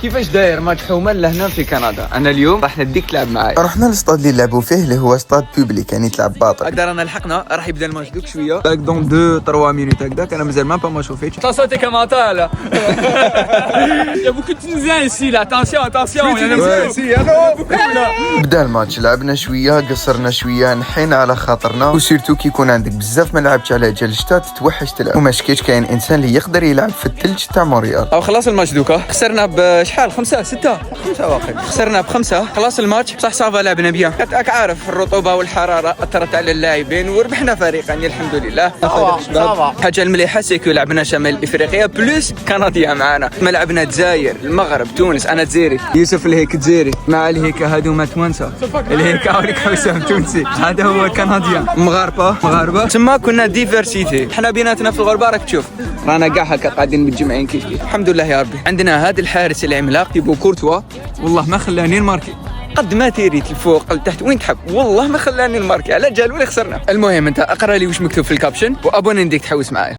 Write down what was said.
كيفاش داير ماتش حومه لهنا في كندا؟ انا اليوم راح نديك تلعب معايا. رحنا للاستاد اللي نلعبوا فيه اللي هو استاد بوبليك، يعني تلعب باطل. هكذا رانا لحقنا، راح يبدا الماتش دوك شويه داك دون 2 3 مينوت هكذاك. انا مازال ما شوفيتش. Attention tes commentaires là. Il y a beaucoup de Tunisiens ici là. Attention. بدا الماتش، لعبنا شويه، قصرنا شويه، نحينا على خاطرنا، وسيرتو كي يكون عندك بزاف ما لعبتش على جال الشتا تتوحش تلعب، وما شكيتش كاين انسان اللي يقدر يلعب في الثلج تاع مونريال. او خلاص الماتش دوكا خسرنا بشحال 5 6 واقع خسرنا ب5. خلاص الماتش بصح صافا لعبنا بيان. راك عارف الرطوبه والحراره اثرت على اللاعبين وربحنا فريقا الحمد لله. الحاجه المليحه سيكو لعبنا شمال افريقيا بلوس كنديا معنا، ما لعبنا الجزائر المغرب تونس. انا جزائري، يوسف الهيك جزائري، مع الهيك هادوما توانسه، الهيك هاوليك حسام تونسي، هذا هو كنديان. مغاربه تما كنا ديفيرسيتي، حنا بيناتنا في الغربه راك تشوف رانا كاع هكا قاعدين متجمعين كيف الحمد لله يا ربي. عندنا هذا الحارس العملاق تيبو كورتوا، والله ما خلاني نماركي قد ما تيريت الفوق لتحت وين تحب، والله ما خلاني نماركي على جال ولا خسرنا. المهم انت اقرا لي واش مكتوب في الكابشن وابوني نديك تحوس معايا.